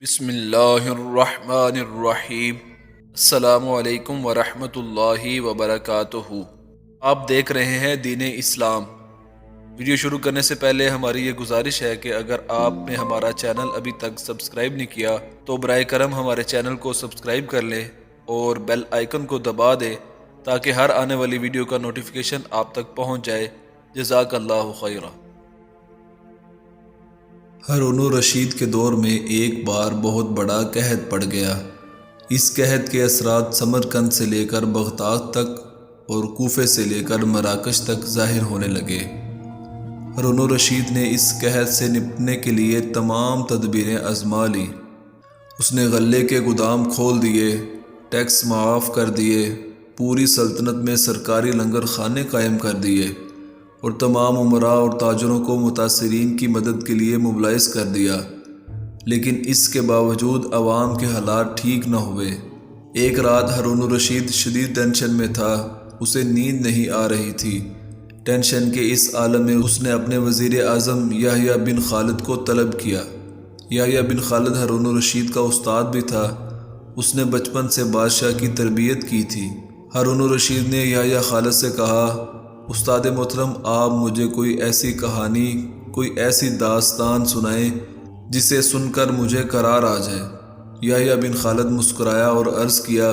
بسم اللہ الرحمن الرحیم۔ السلام علیکم ورحمۃ اللہ وبرکاتہ۔ آپ دیکھ رہے ہیں دین اسلام۔ ویڈیو شروع کرنے سے پہلے ہماری یہ گزارش ہے کہ اگر آپ نے ہمارا چینل ابھی تک سبسکرائب نہیں کیا تو برائے کرم ہمارے چینل کو سبسکرائب کر لیں اور بیل آئیکن کو دبا دیں تاکہ ہر آنے والی ویڈیو کا نوٹیفیکیشن آپ تک پہنچ جائے۔ جزاک اللہ خیرہ۔ ہارون الرشید کے دور میں ایک بار بہت بڑا قحط پڑ گیا۔ اس قحط کے اثرات سمرقند سے لے کر بغداد تک اور کوفے سے لے کر مراکش تک ظاہر ہونے لگے۔ ہارون الرشید نے اس قحط سے نپٹنے کے لیے تمام تدبیریں آزما لیں۔ اس نے غلے کے گودام کھول دیے، ٹیکس معاف کر دیے، پوری سلطنت میں سرکاری لنگر خانے قائم کر دیے اور تمام امراء اور تاجروں کو متاثرین کی مدد کے لیے موبلائز کر دیا، لیکن اس کے باوجود عوام کے حالات ٹھیک نہ ہوئے۔ ایک رات ہارون الرشید شدید ٹینشن میں تھا، اسے نیند نہیں آ رہی تھی۔ ٹینشن کے اس عالم میں اس نے اپنے وزیر اعظم یحییٰ بن خالد کو طلب کیا۔ یحییٰ بن خالد ہارون الرشید کا استاد بھی تھا، اس نے بچپن سے بادشاہ کی تربیت کی تھی۔ ہارون الرشید نے یحییٰ خالد سے کہا، استاد محترم، آپ مجھے کوئی ایسی کہانی، کوئی ایسی داستان سنائیں جسے سن کر مجھے قرار آ جائے۔ یحییٰ بن خالد مسکرایا اور عرض کیا،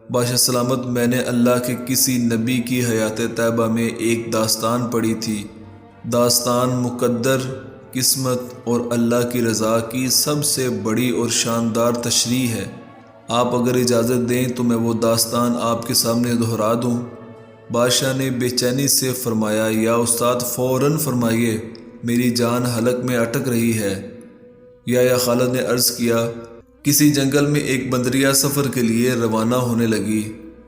بادشاہ سلامت، میں نے اللہ کے کسی نبی کی حیات طیبہ میں ایک داستان پڑھی تھی۔ داستان مقدر، قسمت اور اللہ کی رضا کی سب سے بڑی اور شاندار تشریح ہے۔ آپ اگر اجازت دیں تو میں وہ داستان آپ کے سامنے دہرا دوں۔ بادشاہ نے بے چینی سے فرمایا، یا استاد فوراً فرمائیے، میری جان حلق میں اٹک رہی ہے۔ یحییٰ خالد نے عرض کیا، کسی جنگل میں ایک بندریا سفر کے لیے روانہ ہونے لگی۔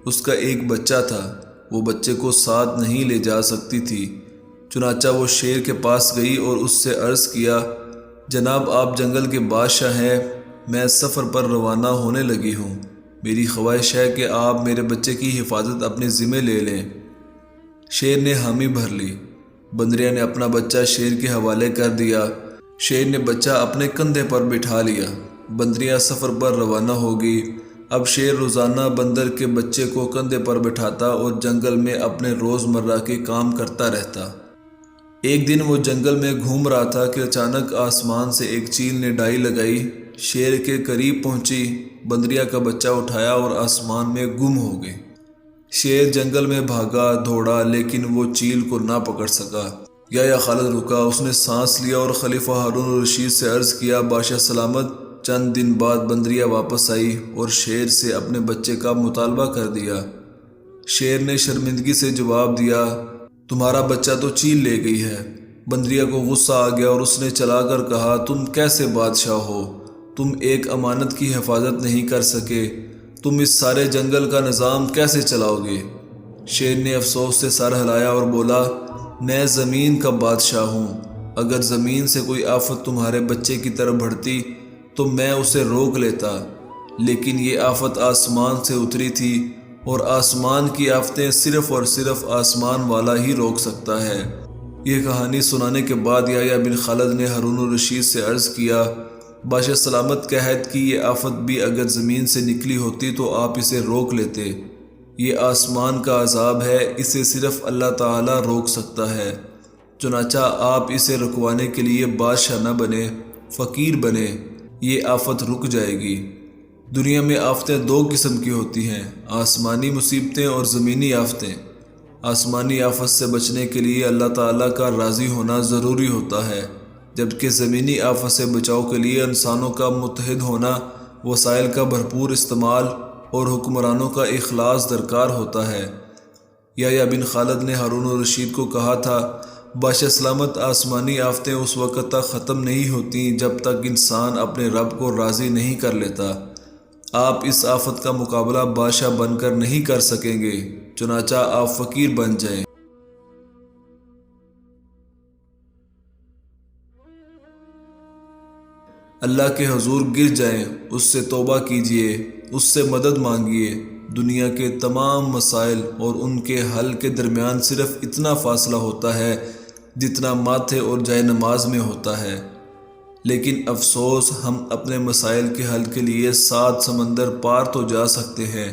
اس کا ایک بچہ تھا، وہ بچے کو ساتھ نہیں لے جا سکتی تھی، چنانچہ وہ شیر کے پاس گئی اور اس سے عرض کیا، جناب آپ جنگل کے بادشاہ ہیں، میں سفر پر روانہ ہونے لگی ہوں، میری خواہش ہے کہ آپ میرے بچے کی حفاظت اپنے ذمہ لے لیں۔ شیر نے حامی بھر لی۔ بندریا نے اپنا بچہ شیر کے حوالے کر دیا۔ شیر نے بچہ اپنے کندھے پر بٹھا لیا۔ بندریا سفر پر روانہ ہوگی۔ اب شیر روزانہ بندر کے بچے کو کندھے پر بٹھاتا اور جنگل میں اپنے روزمرہ کے کام کرتا رہتا۔ ایک دن وہ جنگل میں گھوم رہا تھا کہ اچانک آسمان سے ایک چیل نے ڈائی لگائی، شیر کے قریب پہنچی، بندریا کا بچہ اٹھایا اور آسمان میں گم ہو گئی۔ شیر جنگل میں بھاگا دوڑا لیکن وہ چیل کو نہ پکڑ سکا۔ یحییٰ خالد رکا، اس نے سانس لیا اور خلیفہ ہارون الرشید سے عرض کیا، بادشاہ سلامت، چند دن بعد بندریا واپس آئی اور شیر سے اپنے بچے کا مطالبہ کر دیا۔ شیر نے شرمندگی سے جواب دیا، تمہارا بچہ تو چیل لے گئی ہے۔ بندریا کو غصہ آ گیا اور اس نے چلا کر کہا، تم کیسے بادشاہ ہو؟ تم ایک امانت کی حفاظت نہیں کر سکے، تم اس سارے جنگل کا نظام کیسے چلاؤ گے؟ شیر نے افسوس سے سر ہلایا اور بولا، میں زمین کا بادشاہ ہوں، اگر زمین سے کوئی آفت تمہارے بچے کی طرف بڑھتی تو میں اسے روک لیتا، لیکن یہ آفت آسمان سے اتری تھی اور آسمان کی آفتیں صرف اور صرف آسمان والا ہی روک سکتا ہے۔ یہ کہانی سنانے کے بعد یحییٰ بن خالد نے ہارون الرشید سے عرض کیا، بادشاہ سلامت، قحط کی یہ آفت بھی اگر زمین سے نکلی ہوتی تو آپ اسے روک لیتے، یہ آسمان کا عذاب ہے، اسے صرف اللہ تعالیٰ روک سکتا ہے، چنانچہ آپ اسے رکوانے کے لیے بادشاہ نہ بنے، فقیر بنے، یہ آفت رک جائے گی۔ دنیا میں آفتیں دو قسم کی ہوتی ہیں، آسمانی مصیبتیں اور زمینی آفتیں۔ آسمانی آفت سے بچنے کے لیے اللہ تعالیٰ کا راضی ہونا ضروری ہوتا ہے، جبکہ زمینی آفت سے بچاؤ کے لیے انسانوں کا متحد ہونا، وسائل کا بھرپور استعمال اور حکمرانوں کا اخلاص درکار ہوتا ہے۔ یحییٰ بن خالد نے ہارون الرشید کو کہا تھا، بادشاہ سلامت، آسمانی آفتیں اس وقت تک ختم نہیں ہوتیں جب تک انسان اپنے رب کو راضی نہیں کر لیتا۔ آپ اس آفت کا مقابلہ بادشاہ بن کر نہیں کر سکیں گے، چنانچہ آپ فقیر بن جائیں۔ اللہ کے حضور گر جائیں، اس سے توبہ کیجئے، اس سے مدد مانگیے۔ دنیا کے تمام مسائل اور ان کے حل کے درمیان صرف اتنا فاصلہ ہوتا ہے جتنا ماتھے اور جائے نماز میں ہوتا ہے۔ لیکن افسوس ہم اپنے مسائل کے حل کے لیے 7 سمندر پار تو جا سکتے ہیں،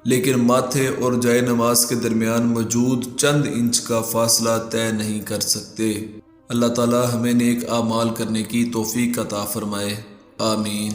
لیکن ماتھے اور جائے نماز کے درمیان موجود چند انچ کا فاصلہ طے نہیں کر سکتے۔ اللہ تعالی ہمیں نیک اعمال کرنے کی توفیق عطا فرمائے، آمین۔